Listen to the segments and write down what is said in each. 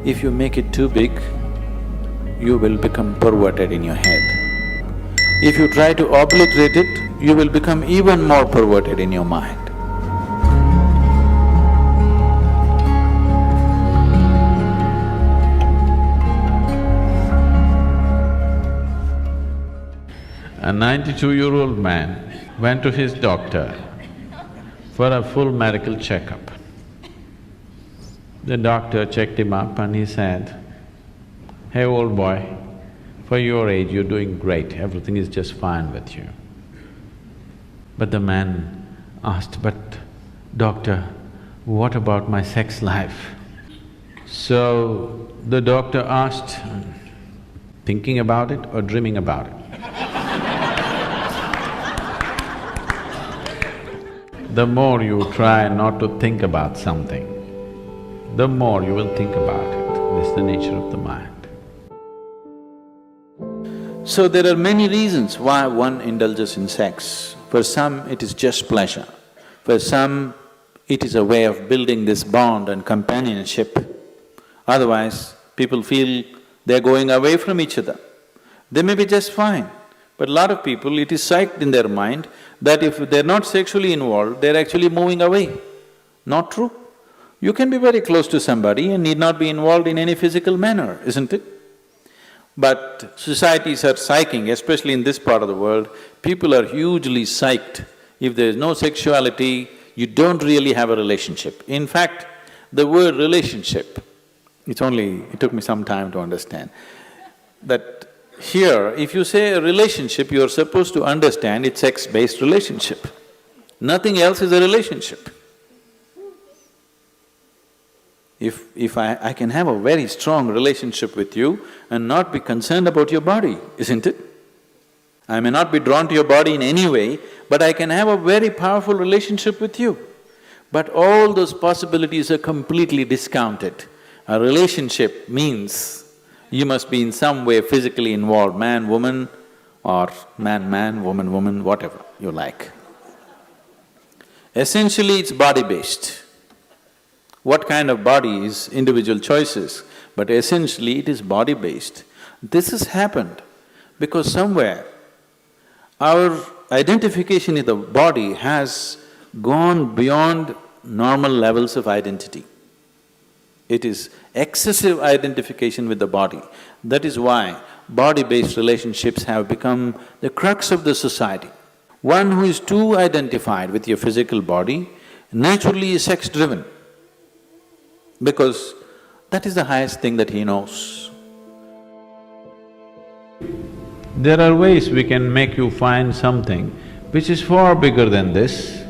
If you make it too big, you will become perverted in your head. If you try to obliterate it, you will become even more perverted in your mind. A 92-year-old man went to his doctor for a full medical checkup. The doctor checked him up and he said, "Hey, old boy, for your age you're doing great, everything is just fine with you." But the man asked, "But doctor, what about my sex life?" So the doctor asked, "Thinking about it or dreaming about it?" The more you try not to think about something, the more you will think about it. This is the nature of the mind. So there are many reasons why one indulges in sex. For some, it is just pleasure. For some, it is a way of building this bond and companionship. Otherwise, people feel they're going away from each other. They may be just fine, but a lot of people, it is psyched in their mind that if they're not sexually involved, they're actually moving away. Not true. You can be very close to somebody and need not be involved in any physical manner, isn't it? But societies are psyching, especially in this part of the world, people are hugely psyched. If there is no sexuality, you don't really have a relationship. In fact, the word relationship, it took me some time to understand, that here, if you say a relationship, you're supposed to understand it's sex-based relationship. Nothing else is a relationship. If I can have a very strong relationship with you and not be concerned about your body, isn't it? I may not be drawn to your body in any way, but I can have a very powerful relationship with you. But all those possibilities are completely discounted. A relationship means you must be in some way physically involved, man, woman, or man, woman, woman, whatever you like. Essentially, it's body-based. What kind of body is individual choices, but essentially it is body-based. This has happened because somewhere our identification in the body has gone beyond normal levels of identity. It is excessive identification with the body. That is why body-based relationships have become the crux of the society. One who is too identified with your physical body naturally is sex-driven, because that is the highest thing that he knows. There are ways we can make you find something which is far bigger than this.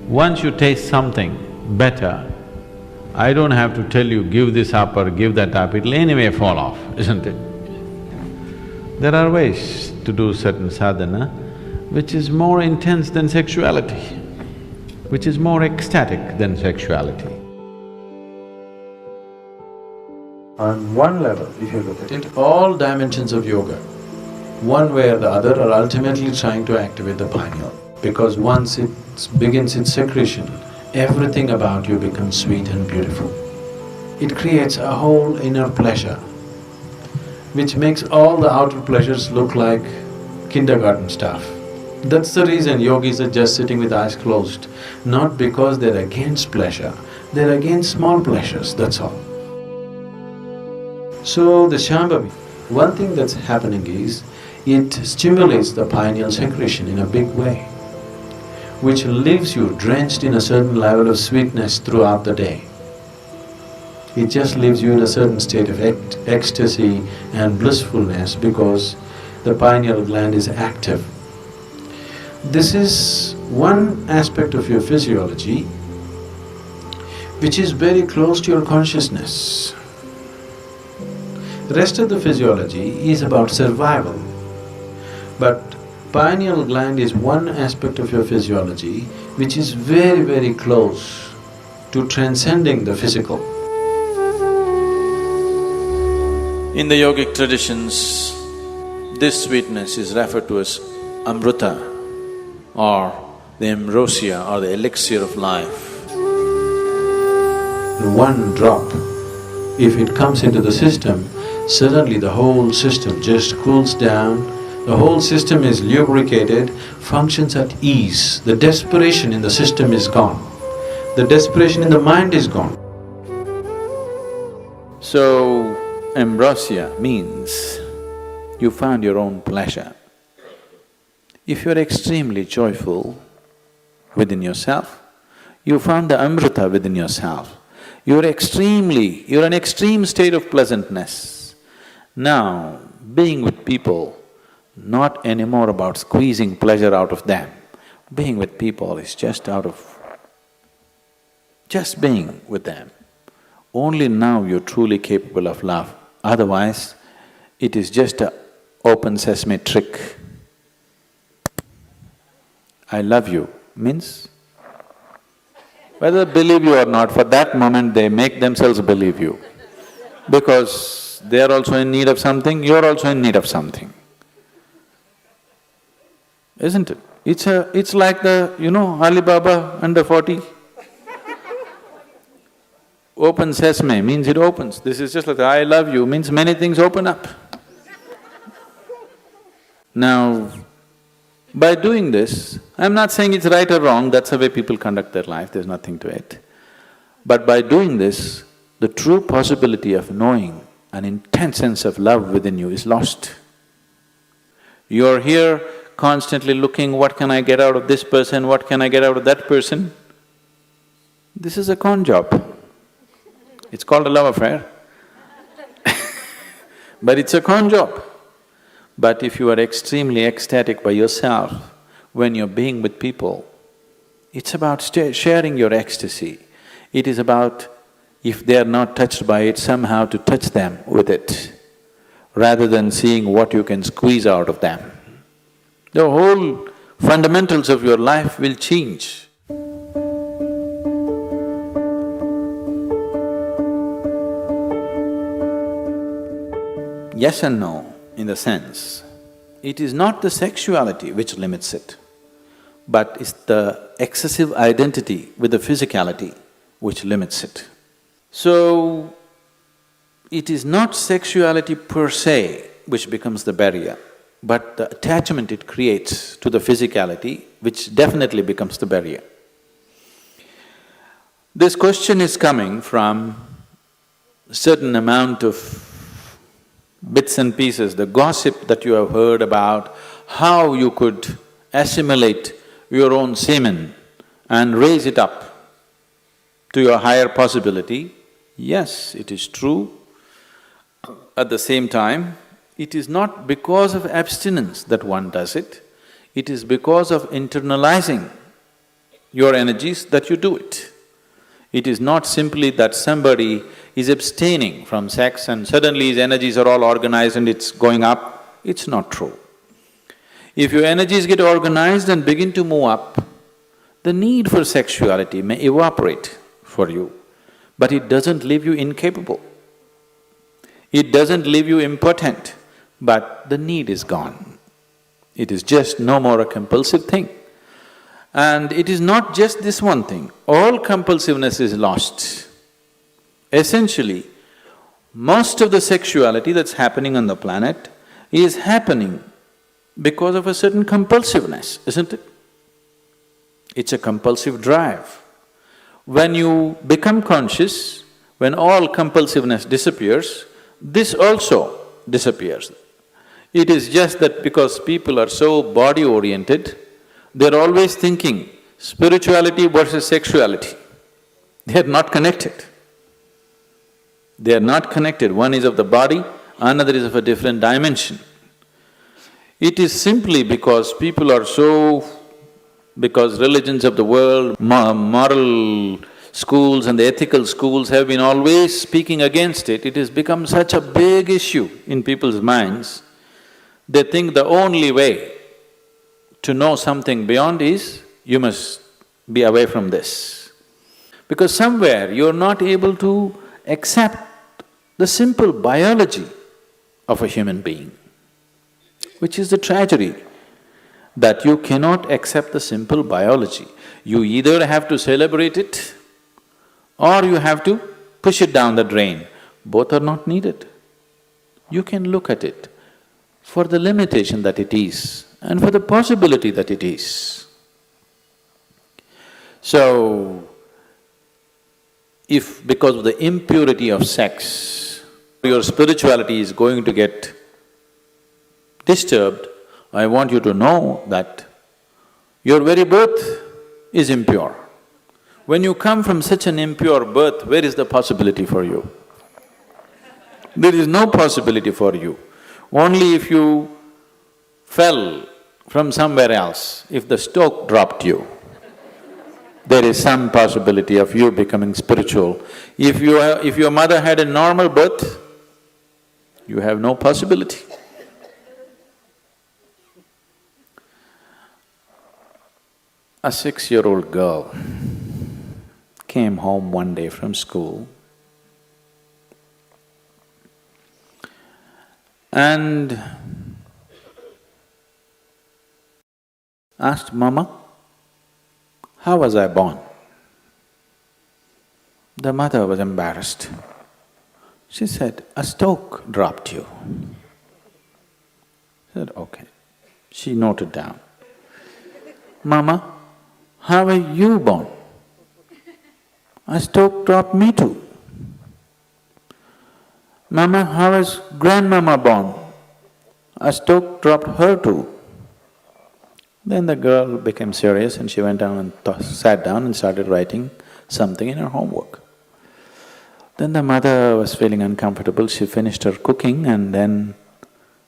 Once you taste something better, I don't have to tell you, give this up or give that up, it'll anyway fall off, isn't it? There are ways to do certain sadhana which is more intense than sexuality, which is more ecstatic than sexuality. On one level, if you look at it, all dimensions of yoga, one way or the other, are ultimately trying to activate the pineal. Because once it begins its secretion, everything about you becomes sweet and beautiful. It creates a whole inner pleasure, which makes all the outer pleasures look like kindergarten stuff. That's the reason yogis are just sitting with eyes closed, not because they're against pleasure, they're against small pleasures, that's all. So the Shambhavi, one thing that's happening is, it stimulates the pineal secretion in a big way, which leaves you drenched in a certain level of sweetness throughout the day. It just leaves you in a certain state of ecstasy and blissfulness because the pineal gland is active. This is one aspect of your physiology which is very close to your consciousness. The rest of the physiology is about survival, but pineal gland is one aspect of your physiology which is very, very close to transcending the physical. In the yogic traditions, this sweetness is referred to as amrita, or the ambrosia, or the elixir of life. One drop if it comes into the system, suddenly the whole system just cools down, the whole system is lubricated, functions at ease. The desperation in the system is gone. The desperation in the mind is gone. So, ambrosia means you found your own pleasure. If you're extremely joyful within yourself, you found the amrita within yourself. You're an extreme state of pleasantness. Now, being with people, not anymore about squeezing pleasure out of them. Being with people is just being with them. Only now you're truly capable of love. Otherwise, it is just a open sesame trick. I love you means, whether they believe you or not, for that moment they make themselves believe you. Because they are also in need of something, you're also in need of something. Isn't it? It's like Alibaba under 40. Open sesame means it opens. This is just like I love you means many things open up. Now, by doing this, I'm not saying it's right or wrong, that's the way people conduct their life, there's nothing to it. But by doing this, the true possibility of knowing an intense sense of love within you is lost. You're here constantly looking, what can I get out of this person, what can I get out of that person? This is a con job. It's called a love affair but it's a con job. But if you are extremely ecstatic by yourself, when you're being with people, it's about sharing your ecstasy. It is about, if they are not touched by it, somehow to touch them with it, rather than seeing what you can squeeze out of them. The whole fundamentals of your life will change. Yes and no, in the sense, it is not the sexuality which limits it, but it's the excessive identity with the physicality which limits it. So, it is not sexuality per se which becomes the barrier, but the attachment it creates to the physicality which definitely becomes the barrier. This question is coming from a certain amount of bits and pieces, the gossip that you have heard about how you could assimilate your own semen and raise it up to your higher possibility. Yes, it is true. At the same time, it is not because of abstinence that one does it, it is because of internalizing your energies that you do it. It is not simply that somebody is abstaining from sex and suddenly his energies are all organized and it's going up. It's not true. If your energies get organized and begin to move up, the need for sexuality may evaporate for you, but it doesn't leave you incapable. It doesn't leave you impotent, but the need is gone. It is just no more a compulsive thing. And it is not just this one thing, all compulsiveness is lost. Essentially, most of the sexuality that's happening on the planet is happening because of a certain compulsiveness, isn't it? It's a compulsive drive. When you become conscious, when all compulsiveness disappears, this also disappears. It is just that because people are so body-oriented, they're always thinking spirituality versus sexuality. They are not connected. They are not connected. One is of the body, another is of a different dimension. It is simply because people are because religions of the world, moral schools and the ethical schools have been always speaking against it, it has become such a big issue in people's minds. They think the only way to know something beyond is, you must be away from this. Because somewhere you're not able to accept the simple biology of a human being, which is the tragedy, that you cannot accept the simple biology. You either have to celebrate it or you have to push it down the drain. both are not needed. You can look at it for the limitation that it is and for the possibility that it is. So, if because of the impurity of sex, your spirituality is going to get disturbed, I want you to know that your very birth is impure. When you come from such an impure birth, where is the possibility for you? There is no possibility for you. Only if you fell from somewhere else, if the stone dropped you, there is some possibility of you becoming spiritual. If your mother had a normal birth, you have no possibility. A 6-year-old girl came home one day from school and asked, "Mama, how was I born?" The mother was embarrassed. She said, "A stone dropped you." She said, "Okay." She noted down, "Mama, how were you born?" "A stone dropped me too." "Mama, how was grandmama born?" "A stone dropped her too." Then the girl became serious and she went down and sat down and started writing something in her homework. Then the mother was feeling uncomfortable, she finished her cooking and then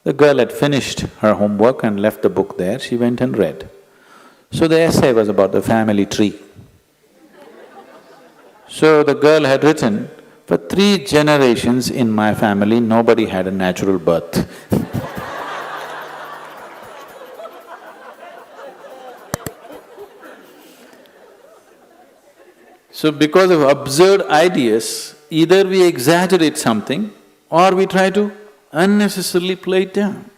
the girl had finished her homework and left the book there, she went and read. So the essay was about the family tree. So the girl had written, "For 3 generations in my family, nobody had a natural birth." So because of absurd ideas, either we exaggerate something or we try to unnecessarily play it down.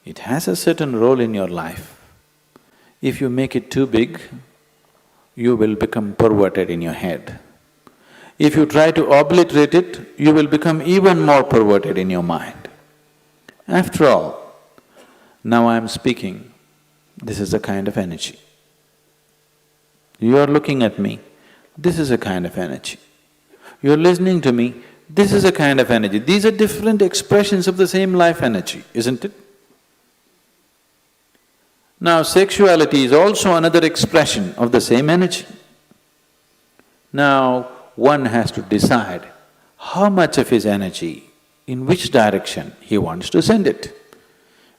It has a certain role in your life. If you make it too big, you will become perverted in your head. If you try to obliterate it, you will become even more perverted in your mind. After all, now I am speaking, this is a kind of energy. You are looking at me, this is a kind of energy. You are listening to me, this is a kind of energy. These are different expressions of the same life energy, isn't it? Now, sexuality is also another expression of the same energy. Now, one has to decide how much of his energy, in which direction he wants to send it.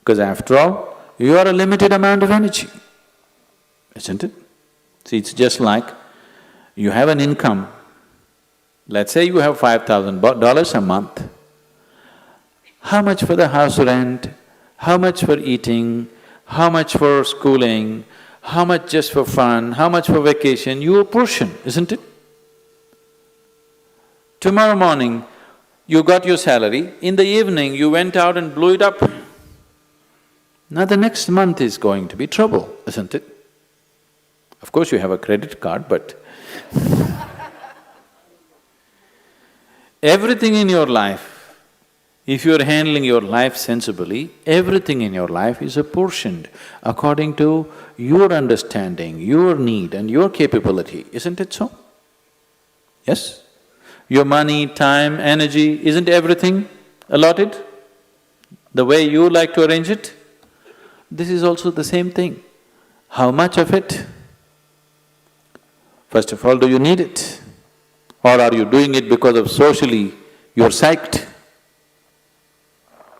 Because after all, you are a limited amount of energy, isn't it? See, it's just like you have an income, let's say you have $5,000 a month. How much for the house rent, how much for eating, how much for schooling, how much just for fun, how much for vacation, you apportion, isn't it? Tomorrow morning, you got your salary, in the evening you went out and blew it up. Now the next month is going to be trouble, isn't it? Of course you have a credit card, but everything in your life, if you're handling your life sensibly, everything in your life is apportioned according to your understanding, your need and your capability, isn't it so? Yes? Your money, time, energy, isn't everything allotted the way you like to arrange it? This is also the same thing. How much of it? First of all, do you need it? Or are you doing it because of socially you're psyched?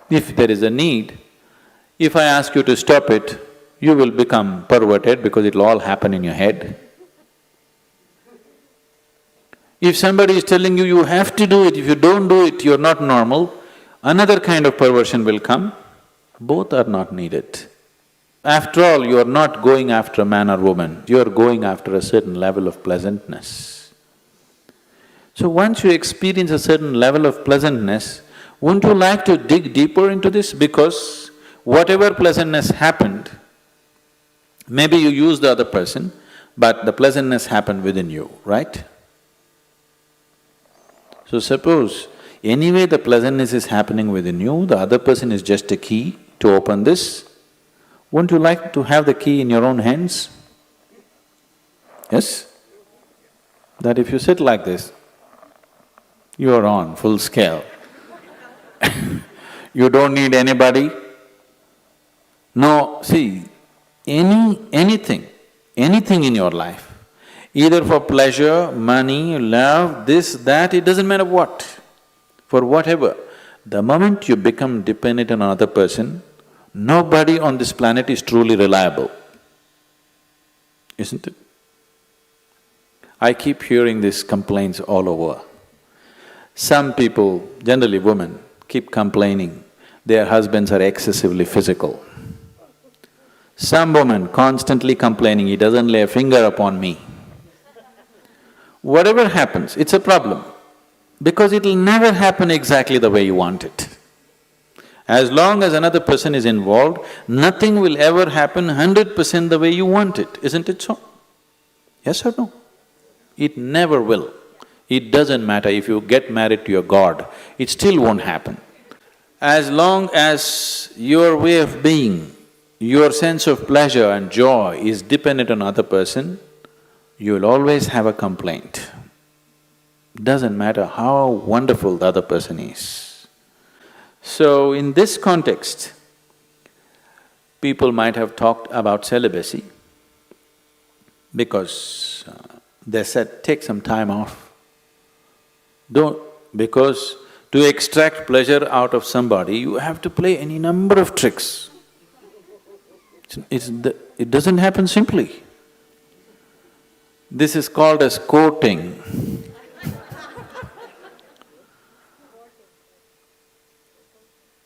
If there is a need, if I ask you to stop it, you will become perverted because it'll all happen in your head. If somebody is telling you, you have to do it, if you don't do it, you're not normal, another kind of perversion will come. Both are not needed. After all, you are not going after a man or woman, you are going after a certain level of pleasantness. So once you experience a certain level of pleasantness, wouldn't you like to dig deeper into this? Because whatever pleasantness happened, maybe you used the other person, but the pleasantness happened within you, right? So suppose anyway the pleasantness is happening within you, the other person is just a key to open this, wouldn't you like to have the key in your own hands? Yes? That if you sit like this, you are on full scale. You don't need anybody. No, see, anything in your life, either for pleasure, money, love, this, that, it doesn't matter what, for whatever, the moment you become dependent on another person, nobody on this planet is truly reliable, isn't it? I keep hearing these complaints all over. Some people, generally women, keep complaining their husbands are excessively physical. Some woman constantly complaining, he doesn't lay a finger upon me. Whatever happens, it's a problem, because it'll never happen exactly the way you want it. As long as another person is involved, nothing will ever happen 100% the way you want it, isn't it so? Yes or no? It never will. It doesn't matter if you get married to your god, it still won't happen. As long as your way of being, your sense of pleasure and joy is dependent on another person, you will always have a complaint. Doesn't matter how wonderful the other person is. So in this context, people might have talked about celibacy because they said, take some time off. Because to extract pleasure out of somebody, you have to play any number of tricks. It doesn't happen simply. This is called as courting.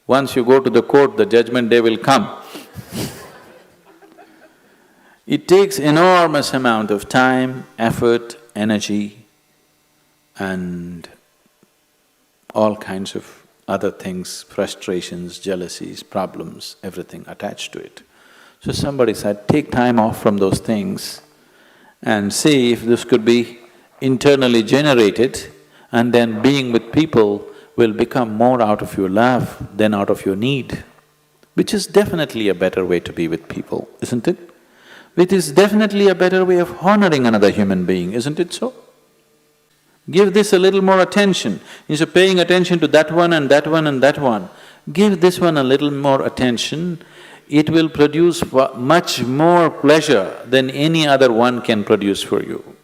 Once you go to the court, the judgment day will come. It takes enormous amount of time, effort, energy, and all kinds of other things, frustrations, jealousies, problems, everything attached to it. So somebody said, take time off from those things and see if this could be internally generated, and then being with people will become more out of your love than out of your need, which is definitely a better way to be with people, isn't it? It is definitely a better way of honoring another human being, isn't it so? Give this a little more attention. Instead of paying attention to that one and that one and that one, give this one a little more attention. It will produce much more pleasure than any other one can produce for you.